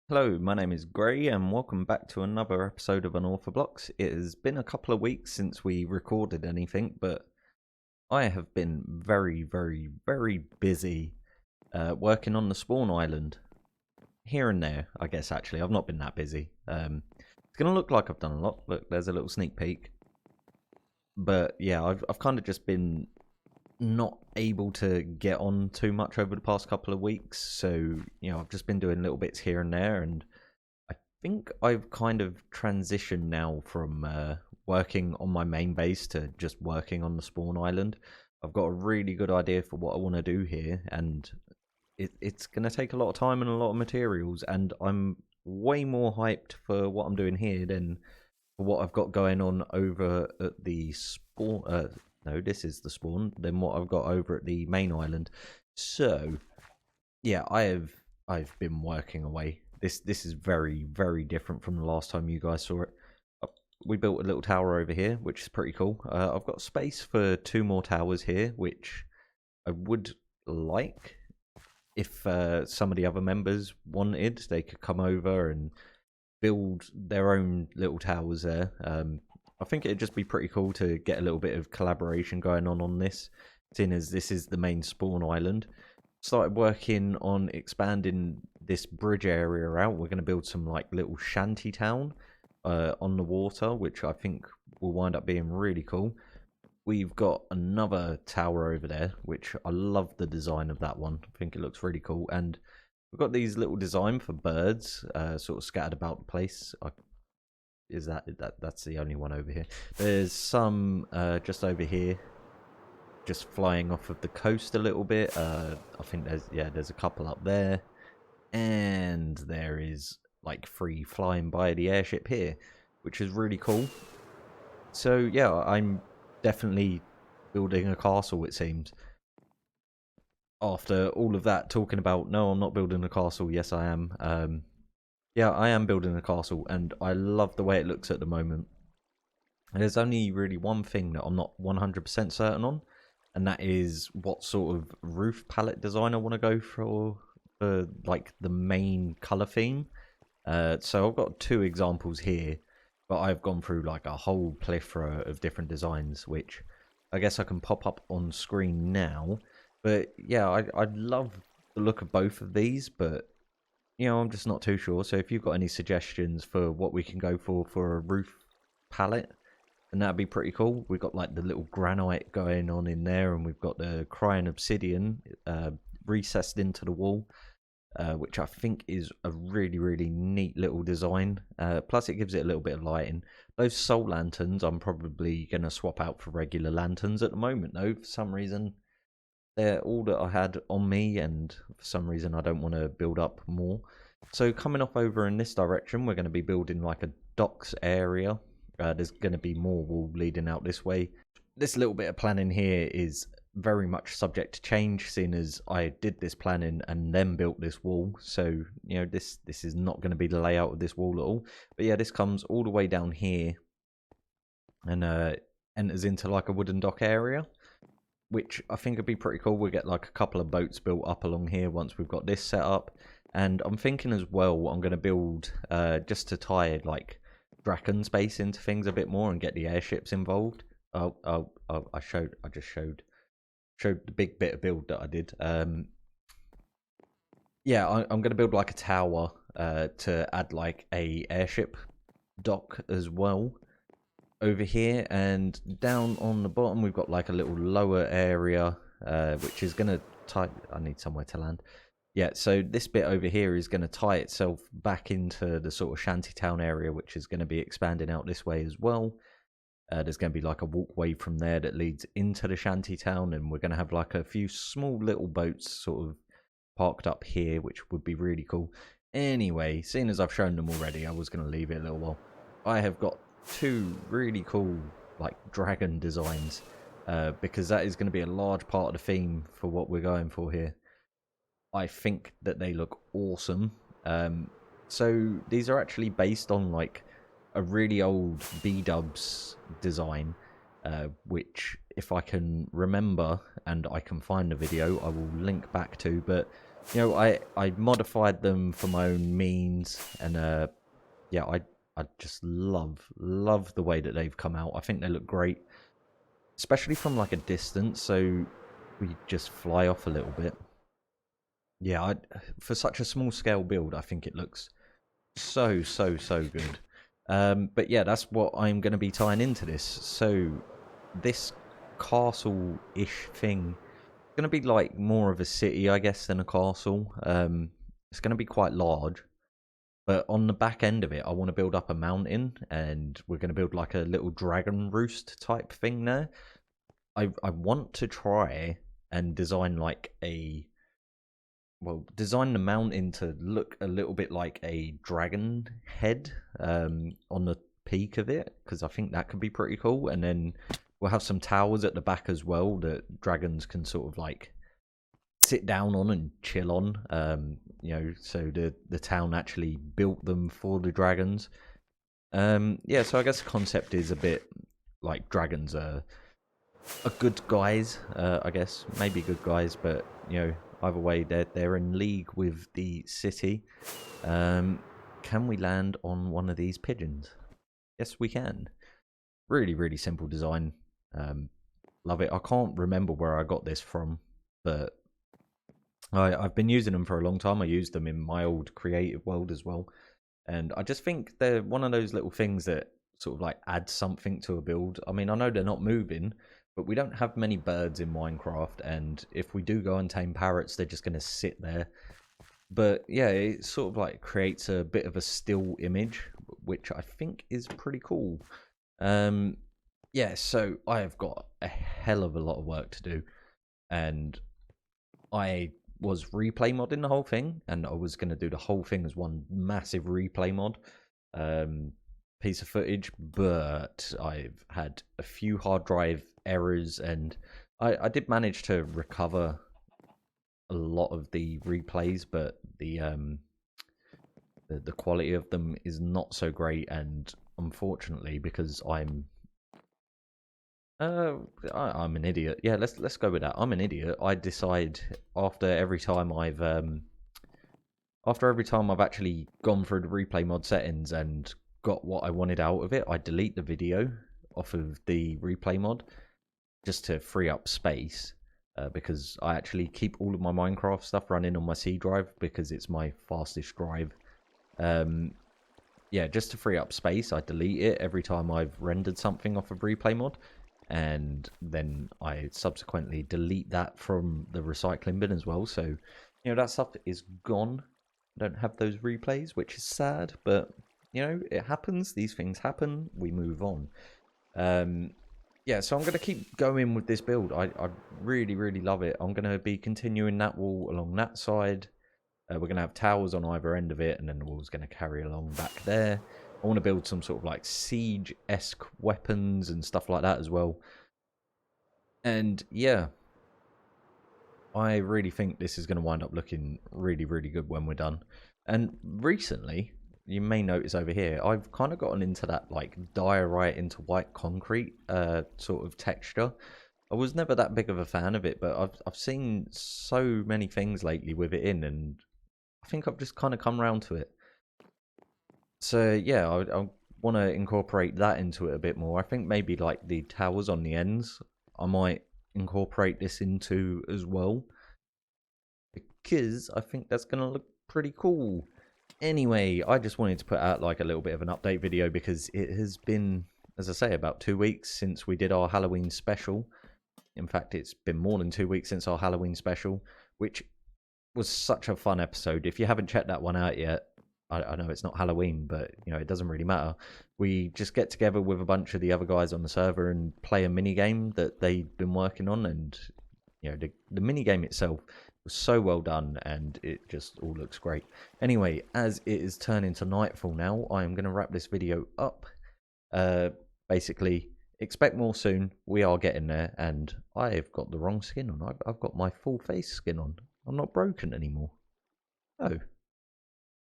Hello, my name is Gray, and welcome back to another episode of Unorthoblocks. It has been a couple of weeks since we recorded anything, but I have been very busy working on the spawn island. Here and there, I guess, actually. I've not been that busy. It's going to look like I've done a lot. Look, there's a little sneak peek. But yeah, I've kind of just been not able to get on too much over the past couple of weeks. So, I've just been doing little bits here and there, and I think I've kind of transitioned now from working on my main base to just working on the spawn island. I've got a really good idea for what I want to do here, and it's going to take a lot of time and a lot of materials, and I'm way more hyped for what I'm doing here than for what I've got going on over at the spawn. No, this is the spawn. Than what I've got over at the main island. So, yeah, I've been working away. This is very different from the last time you guys saw it. We built a little tower over here, which is pretty cool. I've got space for 2 more towers here, which I would like. If some of the other members wanted, they could come over and build their own little towers there. I think it'd just be pretty cool to get a little bit of collaboration going on this, seeing as this is the main spawn island. Started working on expanding this bridge area out. We're going to build some like little shanty town on the water, which I think will wind up being really cool. We've got another tower over there, which I love the design of that one. I think it looks really cool. And we've got these little design for birds sort of scattered about the place. That's the only one over here. There's some just over here, just flying off of the coast a little bit. I think there's a couple up there, and there is like 3 flying by the airship here, which is really cool. So yeah, I'm definitely building a castle, it seems. After all of that talking about, no, I'm not building a castle. Yes, I am. Yeah, I am building a castle, and I love the way it looks at the moment. There's only really one thing that I'm not 100% certain on, and that is what sort of roof palette design I want to go for like the main color theme. So I've got 2 examples here, but I've gone through like a whole plethora of different designs, which I guess I can pop up on screen now. But yeah, I love the look of both of these, but I'm just not too sure. So if you've got any suggestions for what we can go for a roof palette, then that'd be pretty cool. We've got like the little granite going on in there, and we've got the crying obsidian recessed into the wall, which I think is a really neat little design. Plus it gives it a little bit of lighting. Those soul lanterns I'm probably going to swap out for regular lanterns at the moment, though. For some reason, they're all that I had on me, and for some reason I don't want to build up more. So coming off over in this direction, we're going to be building like a docks area. There's going to be more wall leading out this way. This little bit of planning here is very much subject to change, seeing as I did this planning and then built this wall. So this is not going to be the layout of this wall at all. But yeah, this comes all the way down here and enters into like a wooden dock area, which I think would be pretty cool. We'll get like a couple of boats built up along here once we've got this set up. And I'm thinking as well, I'm going to build, just to tie like Draken space into things a bit more and get the airships involved. I just showed the big bit of build that I did. Yeah, I'm going to build like a tower to add like a airship dock as well over here, and down on the bottom we've got like a little lower area which is going to tie. I need somewhere to land. Yeah, so this bit over here is going to tie itself back into the sort of shantytown area, which is going to be expanding out this way as well. There's going to be like a walkway from there that leads into the shantytown, and we're going to have like a few small little boats sort of parked up here, which would be really cool. Anyway, seeing as I've shown them already, I was going to leave it a little while. I have got 2 really cool like dragon designs, because that is going to be a large part of the theme for what we're going for here. I think that they look awesome. So these are actually based on like a really old B-dubs design, which if I can remember and I can find the video, I will link back to. But you know, I modified them for my own means, and yeah, I just love the way that they've come out. I think they look great, especially from like a distance, so we just fly off a little bit. Yeah, for such a small scale build, I think it looks so good. But yeah, that's what I'm going to be tying into this. So this castle-ish thing is going to be like more of a city, I guess, than a castle. It's going to be quite large, but on the back end of it, I want to build up a mountain, and we're going to build like a little dragon roost type thing there. I want to try and design like design the mountain to look a little bit like a dragon head on the peak of it, because I think that could be pretty cool. And then we'll have some towers at the back as well that dragons can sort of like sit down on and chill on. You know, so the town actually built them for the dragons. Yeah, so I guess the concept is a bit like dragons are good guys, I guess. Maybe good guys, but you know, either way, they're in league with the city. Can we land on one of these pigeons? Yes, we can. Really simple design. Love it. I can't remember where I got this from, but I've been using them for a long time. I used them in my old creative world as well. And I just think they're one of those little things that sort of like add something to a build. I mean, I know they're not moving, but we don't have many birds in Minecraft, and if we do go and tame parrots, they're just going to sit there. But yeah, it sort of like creates a bit of a still image, which I think is pretty cool. Yeah, so I have got a hell of a lot of work to do, and I was replay modding the whole thing, and I was going to do the whole thing as one massive replay mod. Piece of footage, but I've had a few hard drive errors, and I did manage to recover a lot of the replays, but the quality of them is not so great. And unfortunately, because I'm an idiot. Yeah, let's go with that. I'm an idiot. I decide after every time I've actually gone through the replay mod settings and got what I wanted out of it, I delete the video off of the replay mod just to free up space, because I actually keep all of my Minecraft stuff running on my C drive because it's my fastest drive. Yeah, just to free up space, I delete it every time I've rendered something off of replay mod, and then I subsequently delete that from the recycling bin as well. So, you know, that stuff is gone. I don't have those replays, which is sad, but you know, it happens. These things happen. We move on. Yeah, so I'm going to keep going with this build. I really love it. I'm going to be continuing that wall along that side. We're going to have towers on either end of it, and then the wall's going to carry along back there. I want to build some sort of like siege-esque weapons and stuff like that as well. And yeah, I really think this is going to wind up looking really good when we're done. And recently, you may notice over here, I've kind of gotten into that like diorite into white concrete sort of texture. I was never that big of a fan of it, but I've seen so many things lately with it in, and I think I've just kind of come around to it. So yeah, I want to incorporate that into it a bit more. I think maybe like the towers on the ends, I might incorporate this into as well, because I think that's going to look pretty cool. Anyway, I just wanted to put out like a little bit of an update video because it has been, as I say, about 2 weeks since we did our Halloween special. In fact, it's been more than 2 weeks since our Halloween special, which was such a fun episode. If you haven't checked that one out yet, I know it's not Halloween, but you know, it doesn't really matter. We just get together with a bunch of the other guys on the server and play a mini game that they've been working on, and you know, the mini game itself was so well done, and it just all looks great. Anyway, as it is turning to nightfall now, I am going to wrap this video up. Basically, expect more soon. We are getting there, and I've got the wrong skin on. I've got my full face skin on. I'm not broken anymore. Oh.